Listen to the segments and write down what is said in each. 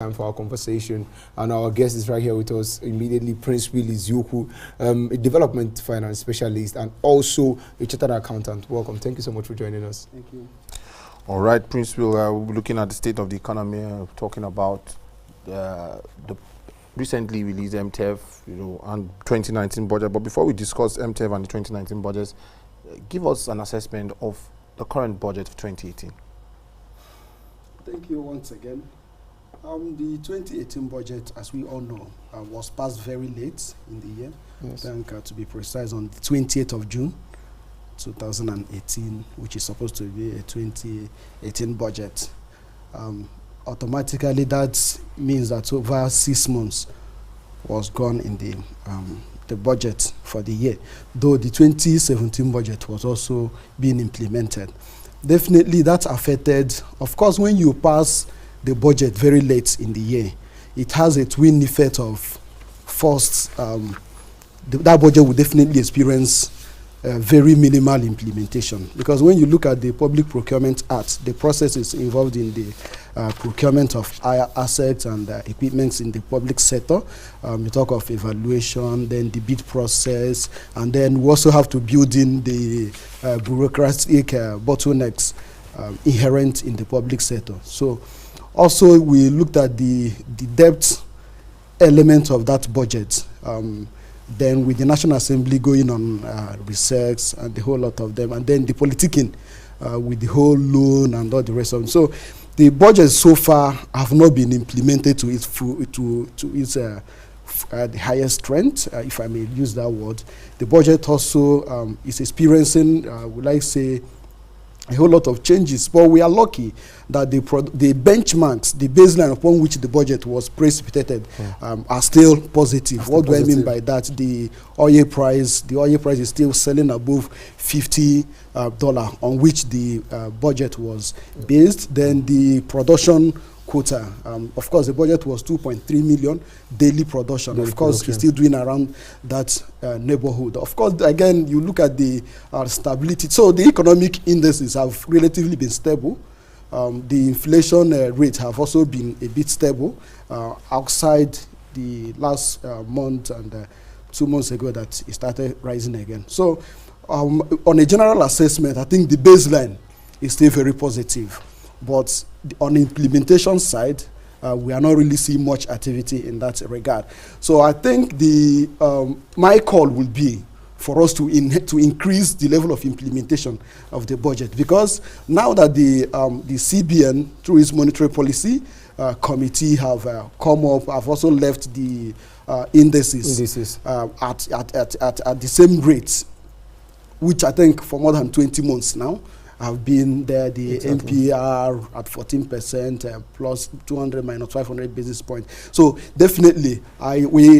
Time for our conversation, and our guest is right here with us immediately. Princewill Eziukwu, a development finance specialist and also a chartered accountant. Welcome. Thank you so much for joining us. Thank you. All right, Princewill, we'll be looking at the state of the economy, talking about the recently released Mtef, and 2019 budget. But before we discuss Mtef and the 2019 budgets, give us an assessment of the current budget for 2018. Thank you once again. The 2018 budget, as we all know, was passed very late in the year. Yes. I think, to be precise, on the 28th of June, 2018, which is supposed to be a 2018 budget. Automatically, that means that over 6 months was gone in the budget for the year, though the 2017 budget was also being implemented. Definitely, that affected, of course, when you pass the budget very late in the year, it has a twin effect of first, that budget will definitely experience very minimal implementation, because when you look at the Public Procurement Act, the processes involved in the procurement of assets and equipments in the public sector, you talk of evaluation, then the bid process, and then we also have to build in the bureaucratic bottlenecks inherent in the public sector. So also, we looked at the debt element of that budget. Then with the National Assembly going on research and the whole lot of them, and then the politicking with the whole loan and all the rest of them. So the budget so far have not been implemented to its the highest strength, if I may use that word. The budget also is experiencing, would I say, a whole lot of changes, but we are lucky that the benchmarks, the baseline upon which the budget was precipitated, are still positive. What do I mean by that? The oil price is still selling above $50 on which the budget was based. Then the production quota, of course, the budget was 2.3 million daily production. Of course, we're still doing around that neighborhood. Of course, again, you look at the stability. So the economic indices have relatively been stable. The inflation rate have also been a bit stable outside the last month and 2 months ago that it started rising again. So on a general assessment, I think the baseline is still very positive. But on the implementation side, we are not really seeing much activity in that regard. So I think my call will be for us to increase the level of implementation of the budget, because now that the CBN, through its monetary policy committee, have come up, have also left the indices at the same rate, which I think for more than 20 months now have been there, the NPR at 14%, plus 200 minus 500 basis points. So definitely, we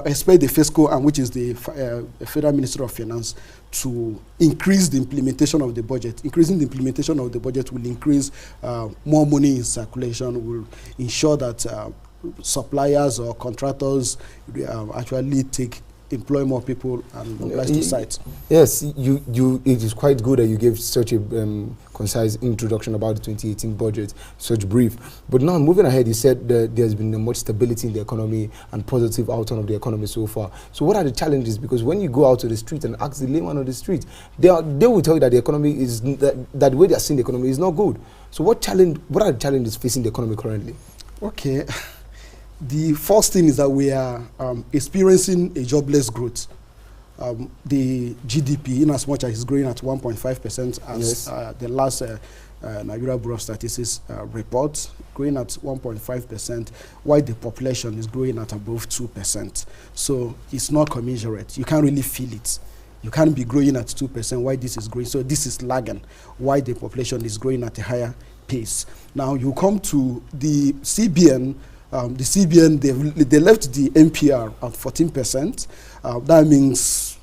expect the fiscal, and which is the Federal Ministry of Finance, to increase the implementation of the budget. Increasing the implementation of the budget will increase more money in circulation, will ensure that suppliers or contractors actually employ more people and mobilize to sites. Yes, it is quite good that you gave such a concise introduction about the 2018 budget, such brief. But now, moving ahead, you said that there's been much stability in the economy and positive outcome of the economy so far. So what are the challenges? Because when you go out to the street and ask the layman on the street, they will tell you that the economy is, that the way they are seeing the economy is not good. So what are the challenges facing the economy currently? Okay. The first thing is that we are experiencing a jobless growth. The GDP, in as much as it's growing at 1.5%, as the last Nigeria Bureau of Statistics report, growing at 1.5%, while the population is growing at above 2%. So it's not commensurate. You can't really feel it. You can't be growing at 2% while this is growing. So this is lagging, while the population is growing at a higher pace. Now you come to the CBN. The CBN, they left the NPR at 14%. That means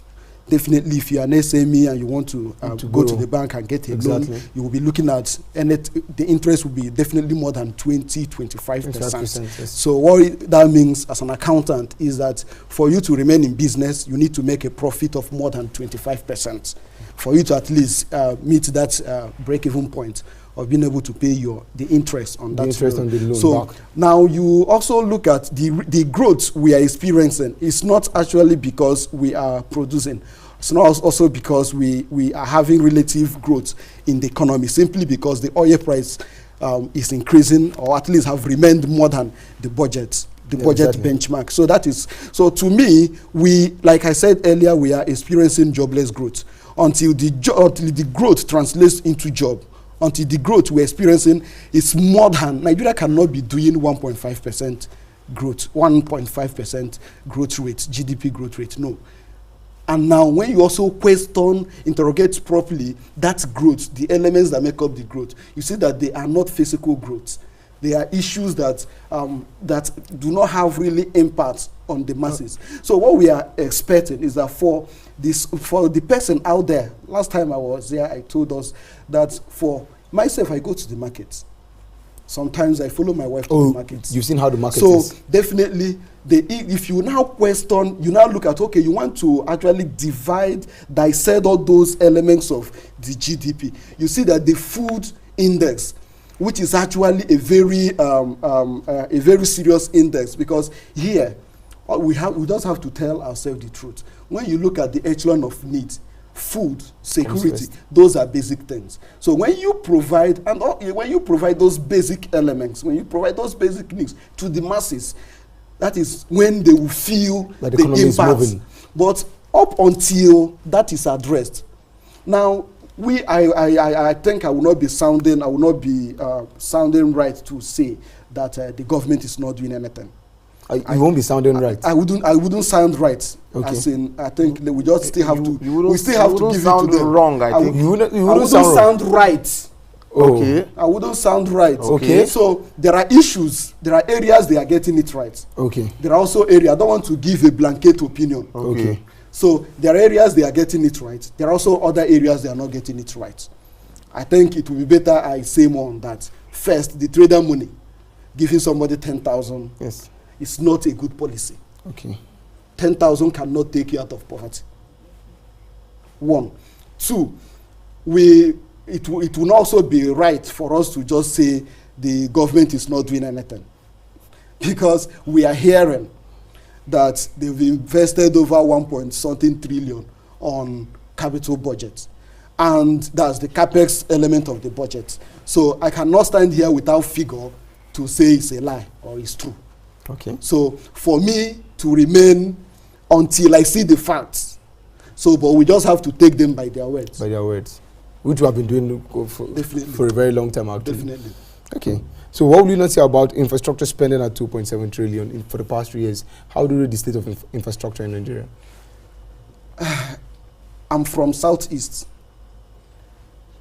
definitely if you are an SME and you want to go to the bank and get a loan, you will be looking at, and the interest will be definitely more than 20-25%. Yes. So what that means as an accountant is that for you to remain in business, you need to make a profit of more than 25%. For you to at least meet that break-even point of being able to pay the interest on that interest loan. on the loan So back. now you also look at the growth we are experiencing. It's not actually because we are producing. It's not also because we are having relative growth in the economy, simply because the oil price is increasing, or at least have remained more than the budget exactly. benchmark. So that is, so to me, like I said earlier, we are experiencing jobless growth. Until the growth translates into job, until the growth we're experiencing is more than, Nigeria cannot be doing 1.5% growth, 1.5% growth rate, GDP growth rate, no. And now when you also interrogate properly that growth, the elements that make up the growth, you see that they are not physical growth. They are issues that do not have really impact on the masses. So what we are expecting is that for the person out there, last time I was there, I told us that for myself, I go to the market. Sometimes I follow my wife to the market. You've seen how the market is. So definitely, if you now question, you now look at, okay, you want to actually dissect all those elements of the GDP. You see that the food index, which is actually a very serious index, because here we just have to tell ourselves the truth. When you look at the echelon of needs, food, security, those are basic things. So when you provide those basic elements, when you provide those basic needs to the masses, that is when they will feel that the impact. But up until that is addressed, now I think I will not be sounding right to say that the government is not doing anything. You won't be sounding right. I wouldn't sound right. Okay. As in, I think we just still have to. We still have to give sound it to them. Wrong, I think. You wouldn't sound right. Okay. I wouldn't sound right. Okay. So there are issues. There are areas they are getting it right. Okay. There are also areas. I don't want to give a blanket opinion. Okay. So there are areas they are getting it right. There are also other areas they are not getting it right. I think it will be better I say more on that. First, the trader money, giving somebody 10,000. Yes. It's not a good policy. Okay. 10,000 cannot take you out of poverty. 1. 2, it will also be right for us to just say the government is not doing anything. Because we are hearing that they've invested over 1 trillion on capital budget. And that's the capex element of the budget. So I cannot stand here without figure to say it's a lie or it's true. Okay. So for me to remain until I see the facts. So, but we just have to take them by their words. By their words. Which we have been doing for a very long time actually. Definitely. Okay. So what will you not say about infrastructure spending at 2.7 trillion for the past 3 years? How do you rate the state of infrastructure in Nigeria? I'm from Southeast.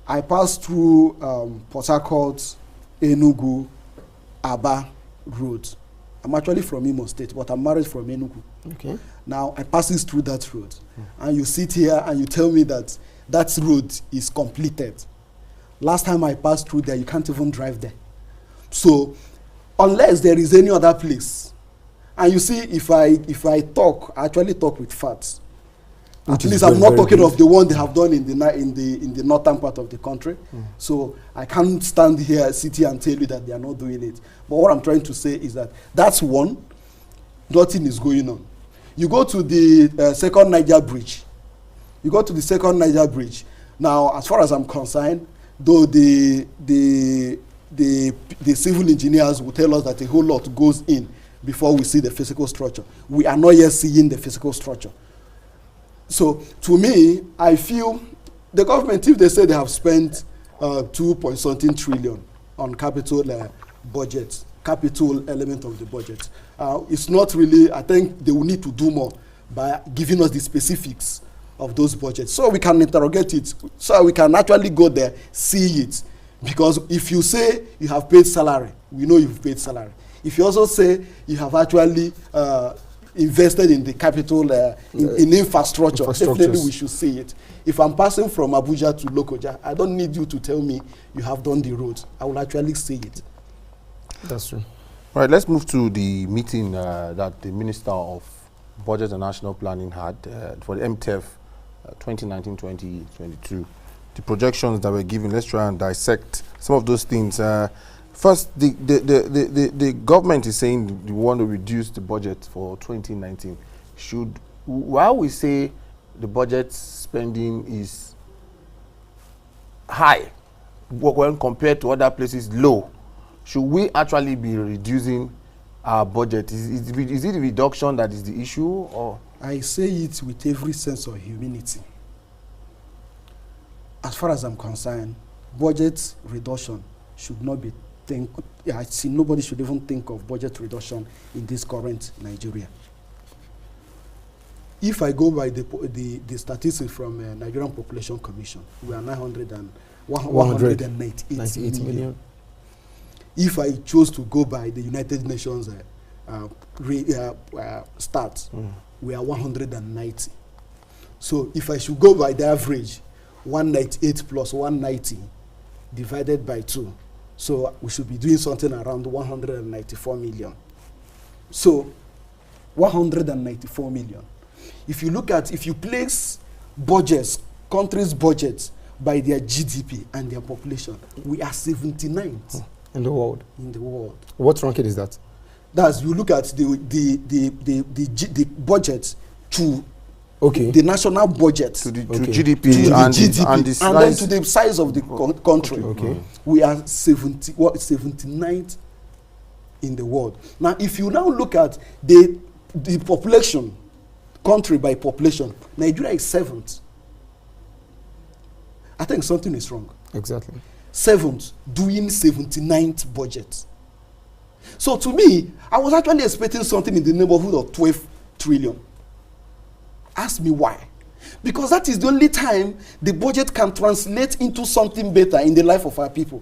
I passed through Port Harcourt, Enugu, Aba road. I'm actually from Imo State, but I'm married from Enugu. Okay. Now, I passes through that road. And you sit here and you tell me that that road is completed. Last time I passed through there, you can't even drive there. So, unless there is any other place, and you see, if I talk, I actually talk with facts. At least I'm not talking of the one they have done in the northern part of the country. So I can't stand here, sit here and tell you that they are not doing it. But what I'm trying to say is that that's one, nothing is going on. You go to the second Niger bridge. You go to the second Niger bridge. Now, as far as I'm concerned, though the civil engineers will tell us that a whole lot goes in before we see the physical structure. We are not yet seeing the physical structure. So, to me, I feel the government, if they say they have spent 2.something trillion on capital budget, capital element of the budget, it's not really, I think they will need to do more by giving us the specifics of those budgets so we can interrogate it, so we can actually go there, see it. Because if you say you have paid salary, we know you've paid salary. If you also say you have actually invested in the capital, in infrastructure, definitely we should see it. If I'm passing from Abuja to Lokoja, I don't need you to tell me you have done the road. I will actually see it. That's true. All right, let's move to the meeting that the Minister of Budget and National Planning had for the Mtef 2019-2022. the projections that were given. Let's try and dissect some of those things. First, the government is saying they want to reduce the budget for 2019. While we say the budget spending is high when compared to other places low, should we actually be reducing our budget? Is it the reduction that is the issue, or? I say it with every sense of humility. As far as I'm concerned, budget reduction should not be I see nobody should even think of budget reduction in this current Nigeria. If I go by the statistics from Nigerian Population Commission, we are 198 million. If I chose to go by the United Nations stats, we are 190. So if I should go by the average, 198 plus 190 divided by 2, so we should be doing something around 194 million. So 194 million. If you place budgets, countries' budgets by their GDP and their population, we are 79th in the world. In the world. What ranking is that? That's, you look at the budget to the national budget to GDP and then to the size of the country. We are 79th in the world. Now, if you now look at the population, country by population, Nigeria is 7th. I think something is wrong. Exactly. 7th, doing 79th budget. So to me, I was actually expecting something in the neighborhood of 12 trillion. Ask me why. Because that is the only time the budget can translate into something better in the life of our people.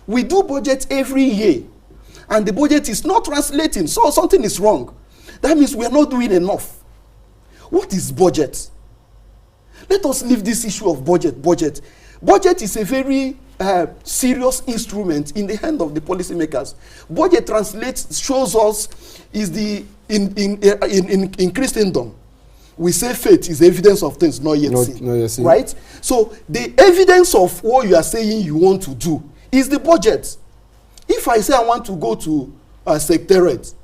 We do budget every year, and the budget is not translating, so something is wrong. That means we are not doing enough. What is budget? Let us leave this issue of budget. Budget is a very serious instrument in the hand of the policymakers. Budget shows us is in Christendom. We say faith is evidence of things not yet seen. Right? So the evidence of what you are saying you want to do is the budget. If I say I want to go to a secretariat,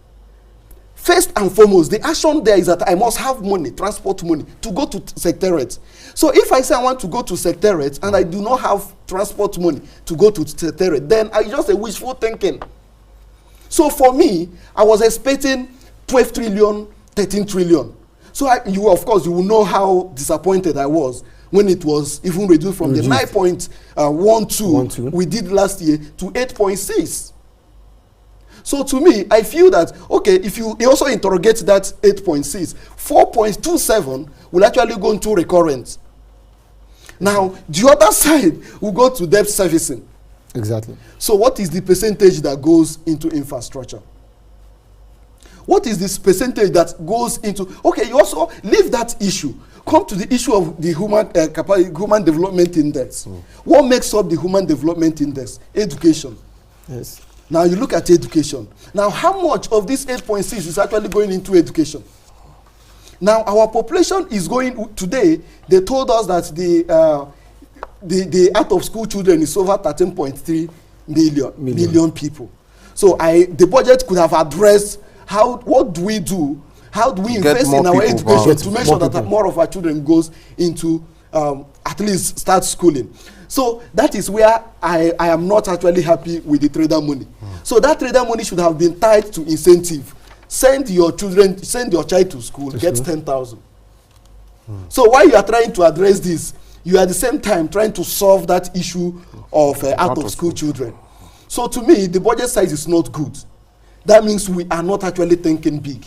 first and foremost, the action there is that I must have money, transport money, to go to secretariat. So if I say I want to go to secretariat and I do not have transport money to go to secretariat, then I just a wishful thinking. So for me, I was expecting 12 trillion, 13 trillion. So of course, you will know how disappointed I was when it was even reduced from the 9.12 we did last year to 8.6. So to me, I feel that, okay, if you also interrogate that 8.6, 4.27 will actually go into recurrent. Now, the other side will go to debt servicing. Exactly. So what is the percentage that goes into infrastructure? What is this percentage that goes into... Okay, you also leave that issue. Come to the issue of the Human Development Index. What makes up the Human Development Index? Education. Yes. Now you look at education. Now how much of this 8.6 is actually going into education? Now our population is going... Today, they told us that the out-of-school children is over 13.3 million people. So the budget could have addressed what do we do? How do we invest in our education to make sure that more of our children goes into at least start schooling? So that is where I am not actually happy with the trader money. So that trader money should have been tied to incentive. Send your child to school, get 10,000. So while you are trying to address this, you are at the same time trying to solve that issue of out-of-school children. So to me, the budget size is not good. That means we are not actually thinking big.